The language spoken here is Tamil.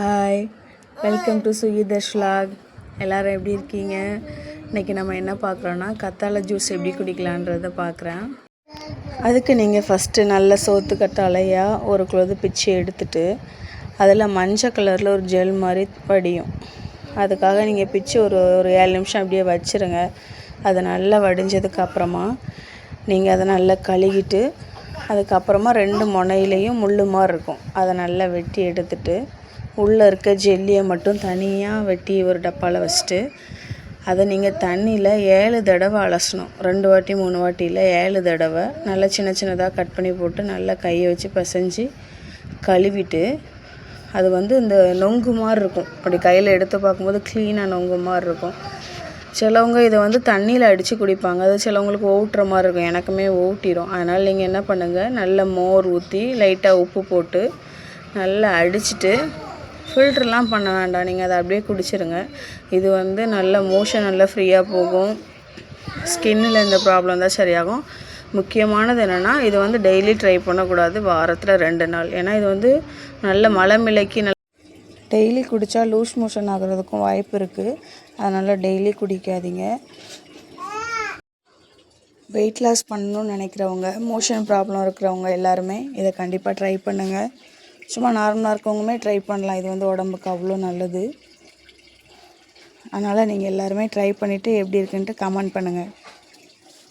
Hi, welcome to Sukidharsh vlog. எல்லோரும் எப்படி இருக்கீங்க? இன்றைக்கி நம்ம என்ன பார்க்குறோன்னா கத்தாழை ஜூஸ் எப்படி குடிக்கலான்றதை பார்க்குறேன். அதுக்கு நீங்கள் ஃபஸ்ட்டு நல்ல சோத்து கத்தாழையாக ஒரு குளோது பிச்சு எடுத்துட்டு அதில் மஞ்சள் கலரில் ஒரு ஜெல் மாதிரி வடியும். அதுக்காக நீங்கள் பிச்சு ஒரு 7 நிமிஷம் அப்படியே வச்சுருங்க. அது நல்லா வடிஞ்சதுக்கப்புறமா நீங்கள் அதை நல்லா கழுவிட்டு அதுக்கப்புறமா 2 முனையிலையும் முள் மாதிரி இருக்கும், அதை நல்லா வெட்டி எடுத்துட்டு உள்ளே இருக்க ஜெல்லியை மட்டும் தனியாக வெட்டி ஒரு டப்பாவில் வச்சுட்டு அதை நீங்கள் தண்ணியில் 7 தடவை அலசணும். 2 வாட்டி 3 வாட்டியில் 7 தடவை நல்லா சின்ன சின்னதாக கட் பண்ணி போட்டு நல்லா கையை வச்சு பிசைஞ்சு கழுவிட்டு அது இந்த நொங்கு மாதிரி இருக்கும். அப்படி கையில் எடுத்து பார்க்கும்போது க்ளீனாக நொங்கு மாதிரி இருக்கும். சிலவங்க இதை தண்ணியில் அடித்து குடிப்பாங்க. அது சிலவங்களுக்கு ஊட்டுற மாதிரி இருக்கும். எனக்குமே ஊட்டிடும். அதனால் நீங்கள் என்ன பண்ணுங்கள், நல்ல மோர் ஊற்றி லைட்டாக உப்பு போட்டு நல்லா அடிச்சுட்டு ஃபில்ட்ருலாம் பண்ண வேண்டாம், நீங்கள் அதை அப்படியே குடிச்சிருங்க. இது நல்ல மோஷன் நல்லா ஃப்ரீயாக போகும். ஸ்கின்னில் இந்த ப்ராப்ளம் தான் சரியாகும். முக்கியமானது என்னென்னா இது டெய்லி ட்ரை பண்ணக்கூடாது, வாரத்தில் 2 நாள். ஏன்னா இது நல்ல மலமிளக்கி டெய்லி குடித்தா லூஸ் மோஷன் ஆகிறதுக்கும் வாய்ப்பு இருக்குது. அதனால் டெய்லி குடிக்காதீங்க. வெயிட் லாஸ் பண்ணணும்னு நினைக்கிறவங்க, மோஷன் ப்ராப்ளம் இருக்கிறவங்க எல்லாருமே இதை கண்டிப்பாக ட்ரை பண்ணுங்கள். சும்மா நார்மலாக இருக்கவங்களுமே ட்ரை பண்ணலாம். இது உடம்புக்கு அவ்வளோ நல்லது. அதனால் நீங்கள் எல்லாருமே ட்ரை பண்ணிவிட்டு எப்படி இருக்குன்ட்டு கமெண்ட் பண்ணுங்கள்.